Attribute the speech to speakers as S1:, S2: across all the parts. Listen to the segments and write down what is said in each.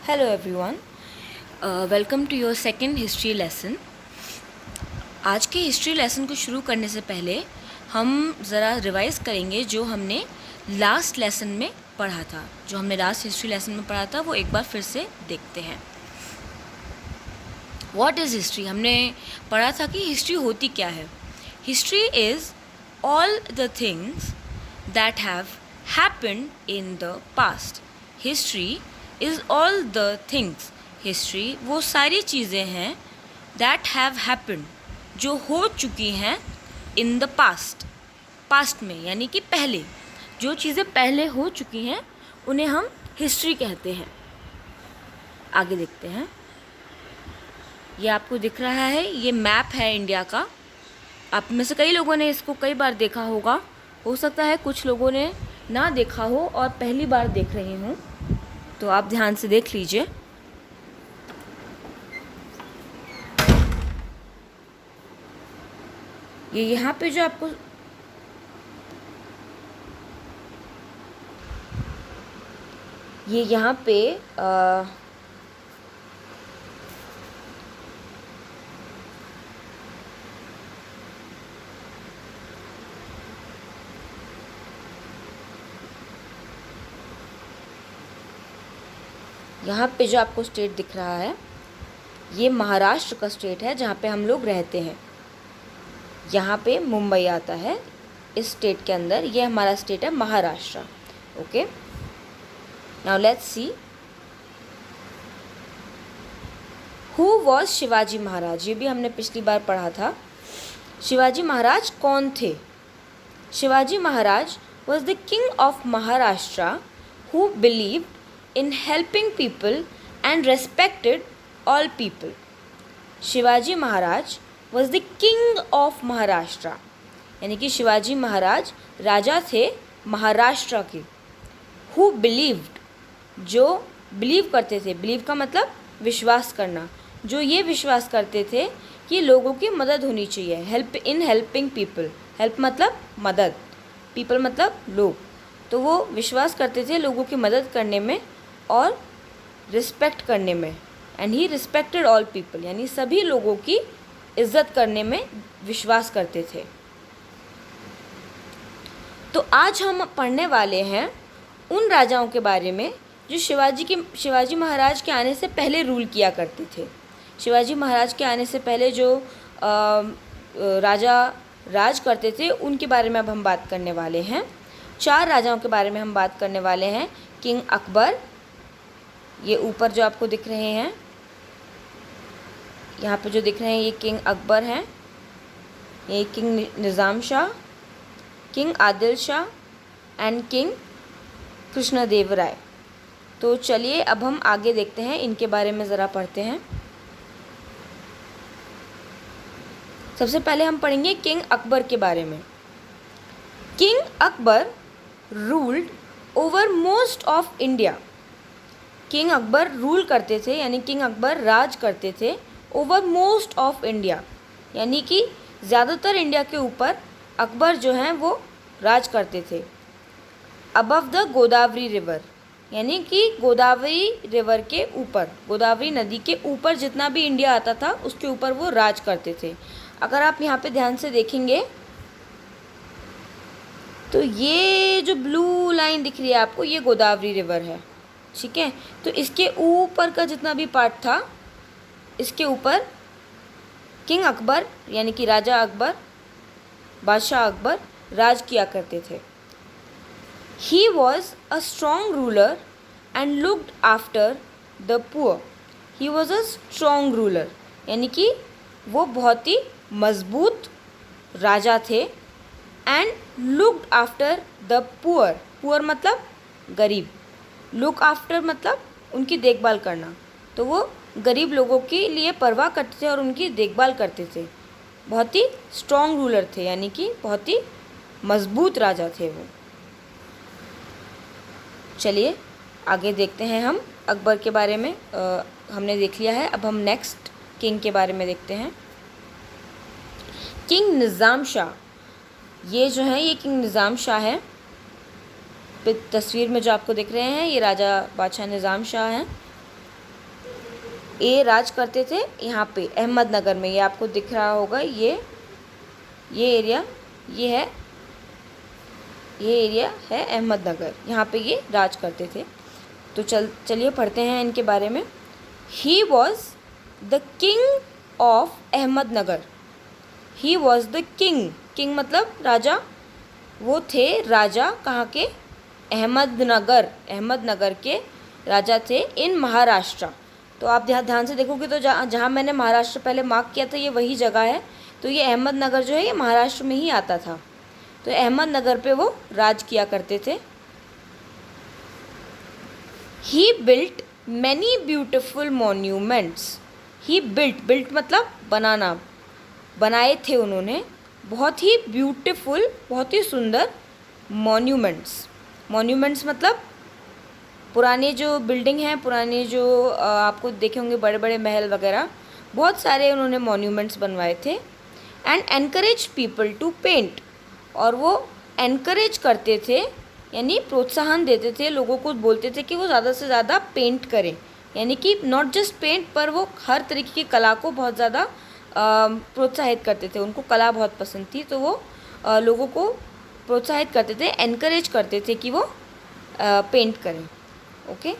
S1: Hello everyone, welcome to your second history lesson. आज के history lesson को शुरू करने से पहले हम ज़रा रिवाइज़ करेंगे जो हमने लास्ट लेसन में पढ़ा था। जो हमने लास्ट हिस्ट्री लेसन में पढ़ा था वो एक बार फिर से देखते हैं। What is history? हमने पढ़ा था कि हिस्ट्री होती क्या है। History is all the things that have happened in the past. History is all the things, history वो सारी चीज़ें हैं दैट हैव हैपेंड, जो हो चुकी हैं इन द पास्ट, पास्ट में यानी कि पहले। जो चीज़ें पहले हो चुकी हैं उन्हें हम हिस्ट्री कहते हैं। आगे देखते हैं। ये आपको दिख रहा है, ये मैप है इंडिया का। आप में से कई लोगों ने इसको कई बार देखा होगा, हो सकता है कुछ लोगों ने ना देखा हो और पहली बार देख रहे हों, तो आप ध्यान से देख लीजिए। ये यहाँ पे जो आपको ये यहाँ पे यहाँ पे जो आपको स्टेट दिख रहा है ये महाराष्ट्र का स्टेट है जहाँ पे हम लोग रहते हैं। यहाँ पे मुंबई आता है इस स्टेट के अंदर। ये हमारा स्टेट है Maharashtra. Okay, now let's see who was Shivaji Maharaj. ये भी हमने पिछली बार पढ़ा था। शिवाजी महाराज कौन थे? Shivaji Maharaj was the king of Maharashtra who believed in helping people and respected all people. Shivaji Maharaj was the king of Maharashtra, यानी कि शिवाजी महाराज राजा थे महाराष्ट्र के। who believed, जो बिलीव करते थे। बिलीव का मतलब विश्वास करना। जो ये विश्वास करते थे कि लोगों की मदद होनी चाहिए। Help in helping people, help मतलब मदद, पीपल मतलब लोग। तो वो विश्वास करते थे लोगों की मदद करने में और रिस्पेक्ट करने में। And he respected all people, यानी सभी लोगों की इज्जत करने में विश्वास करते थे। तो आज हम पढ़ने वाले हैं उन राजाओं के बारे में जो शिवाजी महाराज के आने से पहले रूल किया करते थे। शिवाजी महाराज के आने से पहले जो राजा राज करते थे उनके बारे में अब हम बात करने वाले हैं। 4 राजाओं के बारे में हम बात करने वाले हैं। किंग अकबर, ये ऊपर जो आपको दिख रहे हैं, यहाँ पे जो दिख रहे हैं ये किंग अकबर हैं। ये king Nizam Shah, king Adil Shah and king Krishnadeva Raya. तो चलिए अब हम आगे देखते हैं, इनके बारे में ज़रा पढ़ते हैं। सबसे पहले हम पढ़ेंगे किंग अकबर के बारे में। King Akbar ruled over most of India. King Akbar rule करते थे, यानी किंग अकबर राज करते थे ओवर मोस्ट ऑफ इंडिया, यानी कि ज़्यादातर इंडिया के ऊपर अकबर जो हैं वो राज करते थे। अबव द गोदावरी रिवर, यानी कि गोदावरी रिवर के ऊपर, गोदावरी नदी के ऊपर जितना भी इंडिया आता था उसके ऊपर वो राज करते थे। अगर आप यहाँ पे ध्यान से देखेंगे तो ये जो ब्लू लाइन दिख रही है आपको, ये गोदावरी रिवर है, ठीक है। तो इसके ऊपर का जितना भी पार्ट था, इसके ऊपर किंग अकबर यानी कि राजा अकबर, बादशाह अकबर राज किया करते थे। He was a strong ruler and looked after the poor. He was a strong ruler, यानी कि वो बहुत ही मजबूत राजा थे। And looked after the poor, poor मतलब गरीब, लुक आफ्टर मतलब उनकी देखभाल करना। तो वो गरीब लोगों के लिए परवाह करते थे और उनकी देखभाल करते थे। बहुत ही स्ट्रॉन्ग रूलर थे, यानी कि बहुत ही मजबूत राजा थे वो। चलिए आगे देखते हैं हम अकबर के बारे में। हमने देख लिया है, अब हम नेक्स्ट किंग के बारे में देखते हैं। किंग निज़ाम शाह, ये जो है ये किंग निज़ाम शाह है। तस्वीर में जो आपको दिख रहे हैं ये राजा बादशाह निज़ाम शाह हैं। ये राज करते थे यहाँ पे अहमदनगर में। ये आपको दिख रहा होगा, ये एरिया, ये एरिया है अहमदनगर, यहाँ पे ये राज करते थे। तो चलिए पढ़ते हैं इनके बारे में। ही was the king of Ahmednagar. He was the king मतलब राजा, वो थे राजा कहाँ के? अहमदनगर के राजा थे इन महाराष्ट्र। तो आप ध्यान से देखोगे तो जहाँ मैंने महाराष्ट्र पहले मार्क किया था ये वही जगह है। तो ये अहमदनगर जो है ये महाराष्ट्र में ही आता था। तो अहमदनगर पे वो राज किया करते थे। ही बिल्ट मैनी ब्यूटिफुल मॉन्यूमेंट्स। ही बिल्ट मतलब बनाना, बनाए थे उन्होंने बहुत ही ब्यूटिफुल, बहुत ही सुंदर मॉन्यूमेंट्स मतलब पुराने जो बिल्डिंग हैं, पुराने जो आपको देखे होंगे बड़े बड़े महल वगैरह, बहुत सारे उन्होंने मॉन्यूमेंट्स बनवाए थे। And encourage people to paint, और वो एनकरेज करते थे यानी प्रोत्साहन देते थे लोगों को, बोलते थे कि वो ज़्यादा से ज़्यादा पेंट करें, यानी कि नॉट जस्ट पेंट पर वो हर तरीके की कला को बहुत ज़्यादा प्रोत्साहित करते थे। उनको कला बहुत पसंद थी तो वो लोगों को प्रोत्साहित करते थे, एनकरेज करते थे कि वो पेंट करें। Okay,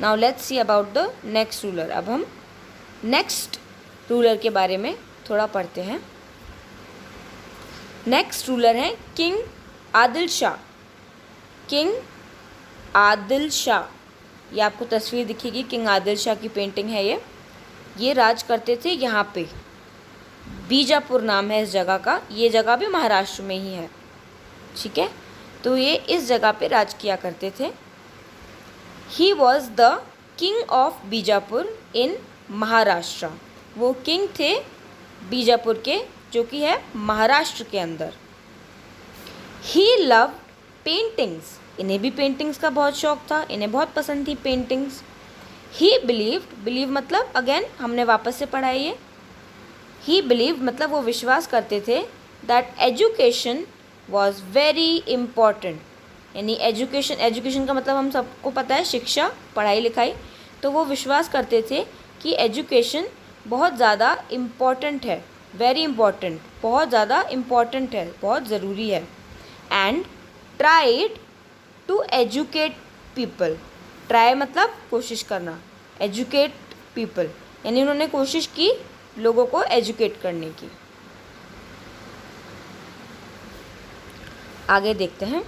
S1: now let's see about the next ruler. अब हम नेक्स्ट रूलर के बारे में थोड़ा पढ़ते हैं। नेक्स्ट रूलर हैं किंग आदिल शाह। किंग आदिल शाह, ये आपको तस्वीर दिखेगी, किंग आदिल शाह की पेंटिंग है ये राज करते थे यहाँ पे। बीजापुर नाम है इस जगह का। ये जगह भी महाराष्ट्र में ही है, ठीक है। तो ये इस जगह पे राज किया करते थे। He was the king of Bijapur in Maharashtra. वो किंग थे बीजापुर के, जो कि है महाराष्ट्र के अंदर। ही लव पेंटिंग्स, इन्हें भी पेंटिंग्स का बहुत शौक था, इन्हें बहुत पसंद थी पेंटिंग्स। ही बिलीव मतलब अगेन हमने वापस से पढ़ा ये। ही बिलीव मतलब वो विश्वास करते थे that education was very important, यानी एजुकेशन का मतलब हम सबको पता है शिक्षा, पढ़ाई लिखाई। तो वो विश्वास करते थे कि एजुकेशन बहुत ज़्यादा इम्पॉर्टेंट है, वेरी इम्पॉर्टेंट, बहुत ज़्यादा इम्पॉर्टेंट है, बहुत ज़रूरी है। And tried to educate people, try मतलब कोशिश करना, एजुकेट पीपल यानी उन्होंने कोशिश की लोगों को एजुकेट करने की। आगे देखते हैं।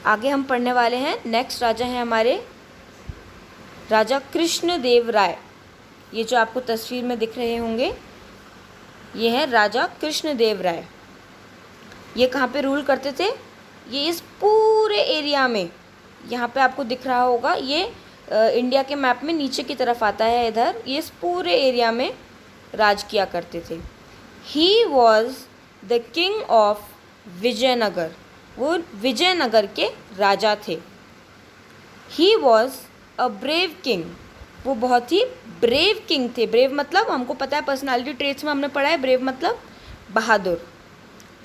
S1: आगे हम पढ़ने वाले हैं। नेक्स्ट राजा हैं हमारे राजा कृष्णदेव राय। ये जो आपको तस्वीर में दिख रहे होंगे ये है राजा कृष्णदेव राय। ये कहाँ पे रूल करते थे? ये इस पूरे एरिया में, यहाँ पे आपको दिख रहा होगा, ये इंडिया के मैप में नीचे की तरफ आता है इधर। ये इस पूरे एरिया में राज किया करते थे। He was the king of Vijayanagar, वो विजयनगर के राजा थे। He was a brave king, वो बहुत ही ब्रेव किंग थे। ब्रेव मतलब हमको पता है पर्सनालिटी ट्रेट्स में हमने पढ़ा है, ब्रेव मतलब बहादुर।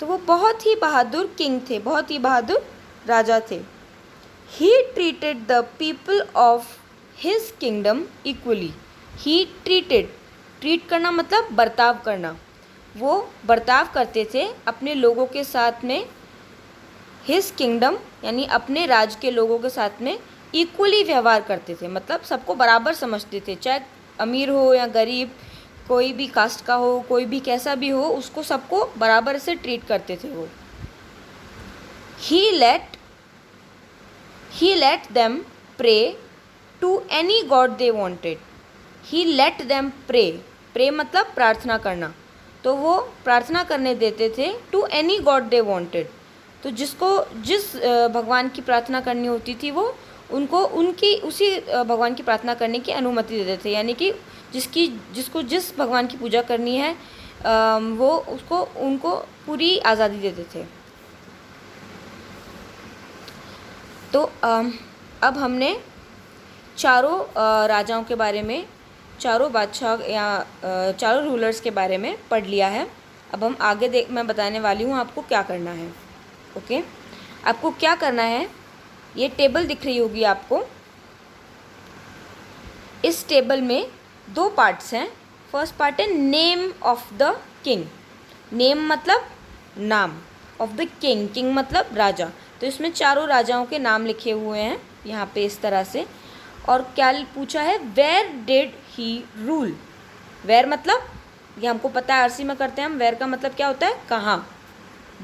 S1: तो वो बहुत ही बहादुर किंग थे, बहुत ही बहादुर राजा थे। He treated the people of his kingdom equally. He treat करना मतलब बर्ताव करना, वो बर्ताव करते थे अपने लोगों के साथ में, हिज किंगडम यानी अपने राज्य के लोगों के साथ में इक्वली व्यवहार करते थे, मतलब सबको बराबर समझते थे, चाहे अमीर हो या गरीब, कोई भी कास्ट का हो, कोई भी कैसा भी हो, उसको सबको बराबर से ट्रीट करते थे वो। He let them pray to any god they wanted. He let them pray मतलब प्रार्थना करना, तो वो प्रार्थना करने देते थे to any god they wanted. तो जिस भगवान की प्रार्थना करनी होती थी वो उनको उसी भगवान की प्रार्थना करने की अनुमति देते थे, यानी कि जिसको जिस भगवान की पूजा करनी है वो उनको पूरी आज़ादी देते थे। तो अब हमने चारों राजाओं के बारे में, चारों बादशाह या चारों रूलर्स के बारे में पढ़ लिया है। अब हम आगे मैं बताने वाली हूँ आपको क्या करना है। ओके, आपको क्या करना है, ये टेबल दिख रही होगी आपको। इस टेबल में 2 पार्ट्स हैं। फर्स्ट पार्ट है name of the king. Name मतलब नाम, ऑफ द किंग, किंग मतलब राजा। तो इसमें चारों राजाओं के नाम लिखे हुए हैं यहाँ पे इस तरह से। और क्या पूछा है, where did he rule. Where मतलब ये हमको पता है, आरसी में करते हैं हम। वेयर का मतलब क्या होता है, कहाँ।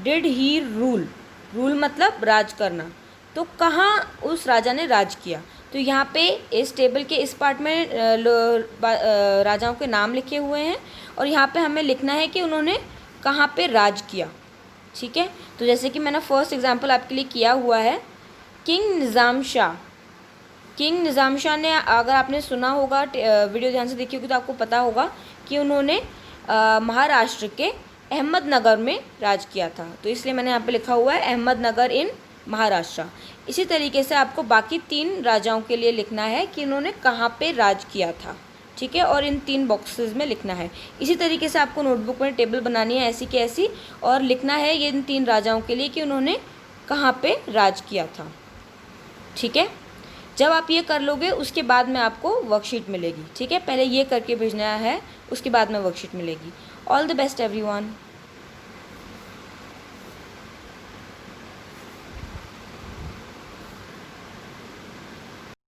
S1: डिड ही रूल, रूल मतलब राज करना। तो कहाँ उस राजा ने राज किया। तो यहाँ पे इस टेबल के इस पार्ट में राजाओं के नाम लिखे हुए हैं और यहाँ पे हमें लिखना है कि उन्होंने कहाँ पे राज किया। ठीक है, तो जैसे कि मैंने फर्स्ट एग्जांपल आपके लिए किया हुआ है, किंग निज़ाम शाह। किंग निज़ाम शाह ने, अगर आपने सुना होगा, वीडियो ध्यान से देखी होगी तो आपको पता होगा कि उन्होंने महाराष्ट्र के अहमदनगर में राज किया था। तो इसलिए मैंने यहाँ पे लिखा हुआ है अहमदनगर इन महाराष्ट्र। इसी तरीके से आपको बाकी 3 राजाओं के लिए लिखना है कि उन्होंने कहाँ पे राज किया था। ठीक है, और इन 3 बॉक्सेस में लिखना है। इसी तरीके से आपको नोटबुक में टेबल बनानी है ऐसी की ऐसी, और लिखना है ये इन 3 राजाओं के लिए कि उन्होंने कहाँ पे राज किया था। ठीक है, जब आप ये कर लोगे उसके बाद में आपको वर्कशीट मिलेगी। ठीक है, पहले ये करके भेजना है, उसके बाद में वर्कशीट मिलेगी। All the best everyone.